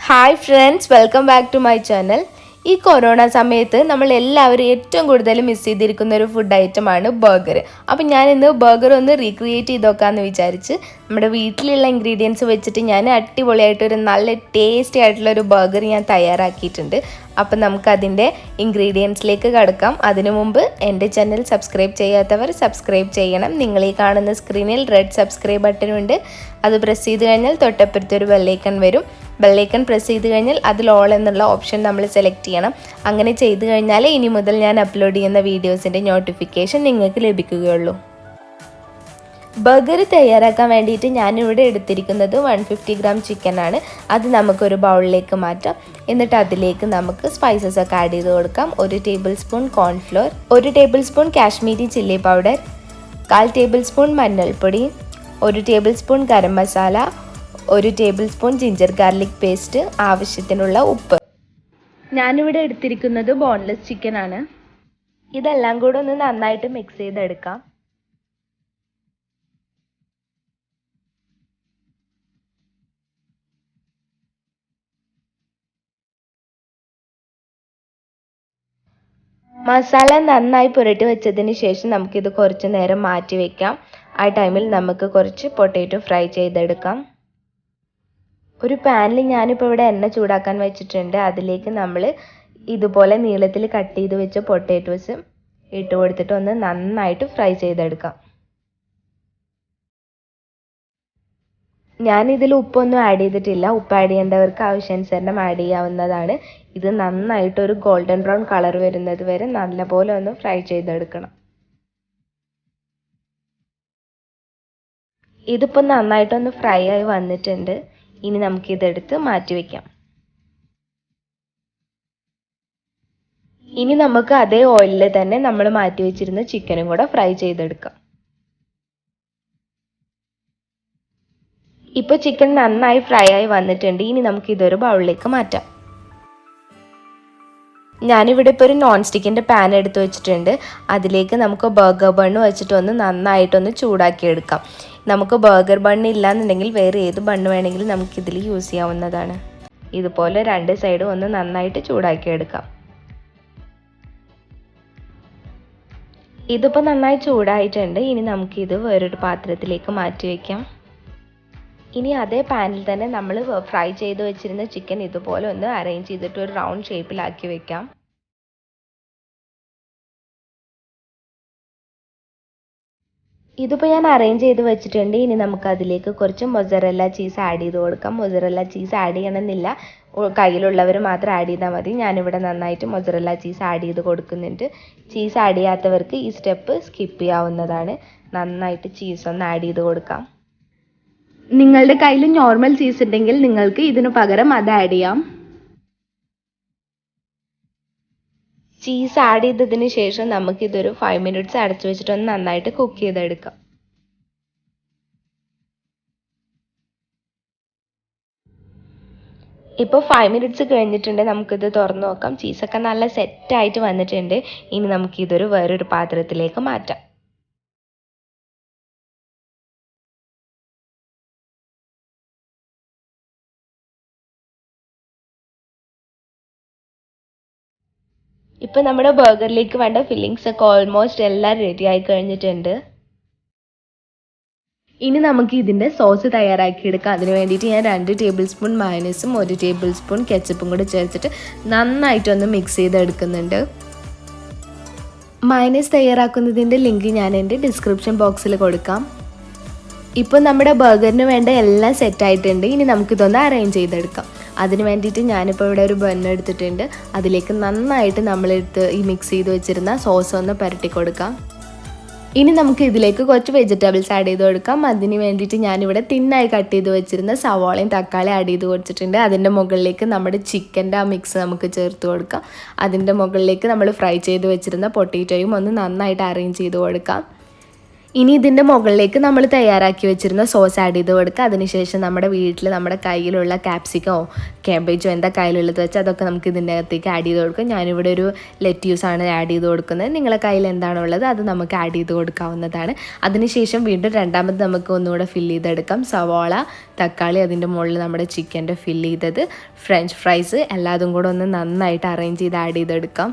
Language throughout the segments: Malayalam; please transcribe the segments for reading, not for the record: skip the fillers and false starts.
Hi friends, welcome back to my channel. ഈ കൊറോണ സമയത്ത് നമ്മൾ എല്ലാവരും ഏറ്റവും കൂടുതൽ മിസ് ചെയ്തിരിക്കുന്ന ഒരു ഫുഡ് ഐറ്റമാണ് ബർഗർ. അപ്പം ഞാൻ ഇന്ന് ബർഗർ ഒന്ന് റീക്രിയേറ്റ് ചെയ്ത് നോക്കാമെന്ന് വിചാരിച്ച് നമ്മുടെ വീട്ടിലുള്ള ഇൻഗ്രീഡിയൻസ് വെച്ചിട്ട് ഞാൻ അടിപൊളിയായിട്ടൊരു നല്ല ടേസ്റ്റി ആയിട്ടുള്ളൊരു ബർഗർ ഞാൻ തയ്യാറാക്കിയിട്ടുണ്ട്. അപ്പം നമുക്കതിൻ്റെ ഇൻഗ്രീഡിയൻസിലേക്ക് കടക്കാം. അതിനു മുമ്പ് എൻ്റെ ചാനൽ സബ്സ്ക്രൈബ് ചെയ്യാത്തവർ സബ്സ്ക്രൈബ് ചെയ്യണം. നിങ്ങൾ ഈ കാണുന്ന സ്ക്രീനിൽ റെഡ് സബ്സ്ക്രൈബ് ബട്ടനുണ്ട്. അത് പ്രസ് ചെയ്ത് കഴിഞ്ഞാൽ തൊട്ടപ്പുറത്തൊരു ബെല്ലൈക്കൺ വരും. ബെല്ലൈക്കൺ പ്രസ് ചെയ്ത് കഴിഞ്ഞാൽ അതിൽ ഓൾ എന്നുള്ള ഓപ്ഷൻ നമ്മൾ സെലക്ട് ചെയ്യണം. അങ്ങനെ ചെയ്ത് കഴിഞ്ഞാൽ ഇനി മുതൽ ഞാൻ അപ്ലോഡ് ചെയ്യുന്ന വീഡിയോസിൻ്റെ നോട്ടിഫിക്കേഷൻ നിങ്ങൾക്ക് ലഭിക്കുകയുള്ളൂ. ബർഗർ തയ്യാറാക്കാൻ വേണ്ടിയിട്ട് ഞാനിവിടെ എടുത്തിരിക്കുന്നത് 150 ഗ്രാം ചിക്കനാണ്. അത് നമുക്കൊരു ബൗളിലേക്ക് മാറ്റാം. എന്നിട്ട് അതിലേക്ക് നമുക്ക് സ്പൈസസ് ഒക്കെ ആഡ് ചെയ്ത് കൊടുക്കാം. 1 table spoon cornflour, 1 table spoon Kashmiri chilli powder, 1/4 table spoon മഞ്ഞൾപ്പൊടി, 1 table spoon garam masala, 1 table spoon ginger garlic paste, ആവശ്യത്തിനുള്ള ഉപ്പ്. ഞാനിവിടെ എടുത്തിരിക്കുന്നത് ബോൺലെസ് ചിക്കനാണ്. ഇതെല്ലാം കൂടെ ഒന്ന് നന്നായിട്ട് മിക്സ് ചെയ്തെടുക്കാം. മസാല നന്നായി പുരട്ടി വെച്ചതിന് ശേഷം നമുക്കിത് കുറച്ച് നേരം മാറ്റി വയ്ക്കാം. ആ ടൈമിൽ നമുക്ക് കുറച്ച് പൊട്ടാറ്റോ ഫ്രൈ ചെയ്തെടുക്കാം. ഒരു പാനിൽ ഞാനിപ്പോൾ ഇവിടെ എണ്ണ ചൂടാക്കാൻ വെച്ചിട്ടുണ്ട്. അതിലേക്ക് നമ്മൾ ഇതുപോലെ നീളത്തിൽ കട്ട് ചെയ്ത് വെച്ച പൊട്ടാറ്റോസ് ഇട്ട് കൊടുത്തിട്ട് ഒന്ന് നന്നായിട്ട് ഫ്രൈ ചെയ്തെടുക്കാം. ഞാനിതിൽ ഉപ്പൊന്നും ആഡ് ചെയ്തിട്ടില്ല. ഉപ്പ് ആഡ് ചെയ്യേണ്ടവർക്ക് ആവശ്യാനുസരണം ആഡ് ചെയ്യാവുന്നതാണ്. ഇത് നന്നായിട്ട് ഒരു ഗോൾഡൻ ബ്രൗൺ കളർ വരുന്നത് വരെ നല്ലപോലെ ഒന്ന് ഫ്രൈ ചെയ്തെടുക്കണം. ഇതിപ്പോൾ നന്നായിട്ടൊന്ന് ഫ്രൈ ആയി വന്നിട്ടുണ്ട്. ഇനി നമുക്കിതെടുത്ത് മാറ്റി വയ്ക്കാം. ഇനി നമുക്ക് അതേ ഓയിലിൽ തന്നെ നമ്മൾ മാറ്റി വെച്ചിരുന്ന ചിക്കനും കൂടെ ഫ്രൈ ചെയ്തെടുക്കാം. ഇപ്പോൾ ചിക്കൻ നന്നായി ഫ്രൈ ആയി വന്നിട്ടുണ്ട്. ഇനി നമുക്ക് ഇതൊരു ബൗളിലേക്ക് മാറ്റാം. ഞാനിവിടെ ഇപ്പോൾ ഒരു നോൺ സ്റ്റിക്കിൻ്റെ പാൻ എടുത്ത് വെച്ചിട്ടുണ്ട്. അതിലേക്ക് നമുക്ക് ബർഗർ ബണ്ണ് വെച്ചിട്ടൊന്ന് നന്നായിട്ടൊന്ന് ചൂടാക്കിയെടുക്കാം. നമുക്ക് ബർഗർ ബണ്ണ് ഇല്ലാന്നുണ്ടെങ്കിൽ വേറെ ഏത് ബണ്ണ് വേണമെങ്കിലും നമുക്കിതിൽ യൂസ് ചെയ്യാവുന്നതാണ്. ഇതുപോലെ 2 സൈഡും ഒന്ന് നന്നായിട്ട് ചൂടാക്കിയെടുക്കാം. ഇതിപ്പോൾ നന്നായി ചൂടായിട്ടുണ്ട്. ഇനി നമുക്കിത് വേറൊരു പാത്രത്തിലേക്ക് മാറ്റി വയ്ക്കാം. ഇനി അതേ പാനിൽ തന്നെ നമ്മൾ ഫ്രൈ ചെയ്ത് വെച്ചിരുന്ന ചിക്കൻ ഇതുപോലെ ഒന്ന് അറേഞ്ച് ചെയ്തിട്ട് ഒരു റൗണ്ട് ഷേപ്പിലാക്കി വെക്കാം. ഇതിപ്പോൾ ഞാൻ അറേഞ്ച് ചെയ്ത് വെച്ചിട്ടുണ്ട്. ഇനി നമുക്ക് അതിലേക്ക് കുറച്ച് മൊസറല്ല ചീസ് ആഡ് ചെയ്ത് കൊടുക്കാം. മൊസറല്ല ചീസ് ആഡ് ചെയ്യണമെന്നില്ല, കയ്യിലുള്ളവർ മാത്രം ആഡ് ചെയ്താൽ മതി. ഞാനിവിടെ നന്നായിട്ട് മൊസറല്ല ചീസ് ആഡ് ചെയ്ത് കൊടുക്കുന്നുണ്ട്. ചീസ് ആഡ് ചെയ്യാത്തവർക്ക് ഈ സ്റ്റെപ്പ് സ്കിപ്പ് ചെയ്യാവുന്നതാണ്. നന്നായിട്ട് ചീസ് ഒന്ന് ആഡ് ചെയ്ത് കൊടുക്കാം. നിങ്ങളുടെ കയ്യിൽ നോർമൽ ചീസ് ഉണ്ടെങ്കിൽ നിങ്ങൾക്ക് ഇതിനു പകരം അത് ആഡ് ചെയ്യാം. ചീസ് ആഡ് ചെയ്തതിന് ശേഷം നമുക്കിതൊരു 5 മിനിറ്റ്സ് അടച്ചു വെച്ചിട്ട് ഒന്ന് നന്നായിട്ട് കുക്ക് ചെയ്തെടുക്കാം. ഇപ്പോൾ 5 മിനിറ്റ്സ് കഴിഞ്ഞിട്ടുണ്ട്. നമുക്കിത് തുറന്നു നോക്കാം. ചീസൊക്കെ നല്ല സെറ്റായിട്ട് വന്നിട്ടുണ്ട്. ഇനി നമുക്കിതൊരു വേറൊരു പാത്രത്തിലേക്ക് മാറ്റാം. ഇപ്പോൾ നമ്മുടെ ബർഗറിലേക്ക് വേണ്ട ഫില്ലിങ്സ് ഒക്കെ ഓൾമോസ്റ്റ് എല്ലാം റെഡി ആയി കഴിഞ്ഞിട്ടുണ്ട്. ഇനി നമുക്ക് ഇതിൻ്റെ സോസ് തയ്യാറാക്കിയെടുക്കാം. അതിന് വേണ്ടിയിട്ട് ഞാൻ 2 ടേബിൾ സ്പൂൺ മയോണൈസും 1 ടേബിൾ സ്പൂൺ കെച്ചപ്പും കൂടെ ചേർത്തിട്ട് നന്നായിട്ടൊന്ന് മിക്സ് ചെയ്തെടുക്കുന്നുണ്ട്. മയോണൈസ് തയ്യാറാക്കുന്നതിൻ്റെ ലിങ്ക് ഞാൻ എൻ്റെ ഡിസ്ക്രിപ്ഷൻ ബോക്സിൽ കൊടുക്കാം. ഇപ്പോൾ നമ്മുടെ ബർഗറിന് വേണ്ട എല്ലാം സെറ്റായിട്ടുണ്ട്. ഇനി നമുക്കിതൊന്ന് അറേഞ്ച് ചെയ്തെടുക്കാം. അതിന് വേണ്ടിയിട്ട് ഞാനിപ്പോൾ ഇവിടെ ഒരു ബൺ എടുത്തിട്ടുണ്ട്. അതിലേക്ക് നന്നായിട്ട് നമ്മളെടുത്ത് ഈ മിക്സ് ചെയ്ത് വെച്ചിരുന്ന സോസ് ഒന്ന് പുരട്ടി കൊടുക്കാം. ഇനി നമുക്ക് ഇതിലേക്ക് കുറച്ച് വെജിറ്റബിൾസ് ആഡ് ചെയ്ത് കൊടുക്കാം. അതിന് വേണ്ടിയിട്ട് ഞാനിവിടെ തിന്നായി കട്ട് ചെയ്ത് വെച്ചിരുന്ന സവാളയും തക്കാളി ആഡ് ചെയ്ത് കൊടുത്തിട്ടുണ്ട്. അതിൻ്റെ മുകളിലേക്ക് നമ്മുടെ ചിക്കൻ്റെ ആ മിക്സ് നമുക്ക് ചേർത്ത് കൊടുക്കാം. അതിൻ്റെ മുകളിലേക്ക് നമ്മൾ ഫ്രൈ ചെയ്ത് വെച്ചിരുന്ന പൊട്ടാറ്റോയും ഒന്ന് നന്നായിട്ട് അറേഞ്ച് ചെയ്ത് കൊടുക്കാം. ഇനി ഇതിൻ്റെ മുകളിലേക്ക് നമ്മൾ തയ്യാറാക്കി വെച്ചിരുന്ന സോസ് ആഡ് ചെയ്ത് കൊടുക്കുക. അതിനുശേഷം നമ്മുടെ വീട്ടിൽ നമ്മുടെ കയ്യിലുള്ള ക്യാപ്സിക്കോ ക്യാബേജോ എന്താ കയ്യിലുള്ളത് വെച്ചാൽ അതൊക്കെ നമുക്ക് ഇതിൻ്റെ അകത്തേക്ക് ആഡ് ചെയ്ത് കൊടുക്കാം. ഞാനിവിടെ ഒരു ലെറ്റ്യൂസാണ് ആഡ് ചെയ്ത് കൊടുക്കുന്നത്. നിങ്ങളുടെ കയ്യിൽ എന്താണോ ഉള്ളത് അത് നമുക്ക് ആഡ് ചെയ്ത് കൊടുക്കാവുന്നതാണ്. അതിനുശേഷം വീണ്ടും രണ്ടാമത് നമുക്ക് ഒന്നുകൂടെ ഫില്ല് ചെയ്തെടുക്കാം. സവാള, തക്കാളി, അതിൻ്റെ മുകളിൽ നമ്മുടെ ചിക്കൻ്റെ ഫില്ല് ചെയ്തത്, ഫ്രഞ്ച് ഫ്രൈസ് എല്ലാതും കൂടെ ഒന്ന് നന്നായിട്ട് അറേഞ്ച് ചെയ്ത് ആഡ് ചെയ്തെടുക്കാം.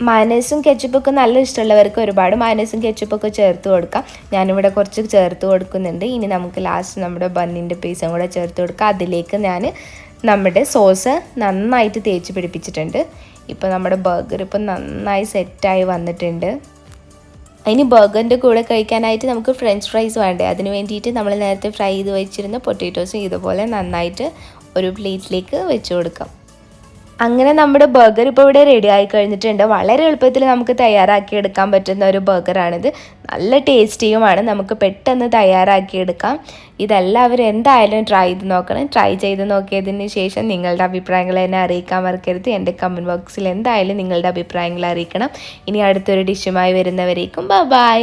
മയണൈസും കെച്ചപ്പൊക്കെ നല്ല ഇഷ്ടമുള്ളവർക്ക് ഒരുപാട് മയണൈസും കെച്ചപ്പൊക്കെ ചേർത്ത് കൊടുക്കാം. ഞാനിവിടെ കുറച്ച് ചേർത്ത് കൊടുക്കുന്നുണ്ട്. ഇനി നമുക്ക് ലാസ്റ്റ് നമ്മുടെ ബണ്ണിൻ്റെ പീസും കൂടെ ചേർത്ത് കൊടുക്കാം. അതിലേക്ക് ഞാൻ നമ്മുടെ സോസ് നന്നായിട്ട് തേച്ച് പിടിപ്പിച്ചിട്ടുണ്ട്. ഇപ്പോൾ നമ്മുടെ ബർഗർ ഇപ്പോൾ നന്നായി സെറ്റായി വന്നിട്ടുണ്ട്. അതിന് ബർഗറിൻ്റെ കൂടെ കഴിക്കാനായിട്ട് നമുക്ക് ഫ്രഞ്ച് ഫ്രൈസ് വേണ്ടേ. അതിന് വേണ്ടിയിട്ട് നമ്മൾ നേരത്തെ ഫ്രൈ ചെയ്ത് വെച്ചിരുന്ന പൊട്ടാറ്റോസും ഇതുപോലെ നന്നായിട്ട് ഒരു പ്ലേറ്റിലേക്ക് വെച്ച് കൊടുക്കാം. അങ്ങനെ നമ്മുടെ ബർഗർ ഇപ്പോൾ ഇവിടെ റെഡി ആയി കഴിഞ്ഞിട്ടുണ്ട്. വളരെ എളുപ്പത്തിൽ നമുക്ക് തയ്യാറാക്കിയെടുക്കാൻ പറ്റുന്ന ഒരു ബർഗറാണിത്. നല്ല ടേസ്റ്റിയുമാണ്. നമുക്ക് പെട്ടെന്ന് തയ്യാറാക്കിയെടുക്കാം. ഇതെല്ലാവരും എന്തായാലും ട്രൈ ചെയ്ത് നോക്കണം. ട്രൈ ചെയ്ത് നോക്കിയതിന് ശേഷം നിങ്ങളുടെ അഭിപ്രായങ്ങൾ എന്നെ അറിയിക്കാൻ മറക്കരുത്. എൻ്റെ കമൻറ്റ് ബോക്സിൽ എന്തായാലും നിങ്ങളുടെ അഭിപ്രായങ്ങൾ അറിയിക്കണം. ഇനി അടുത്തൊരു ഡിഷുമായി വരുന്നവരേക്കും ബൈ.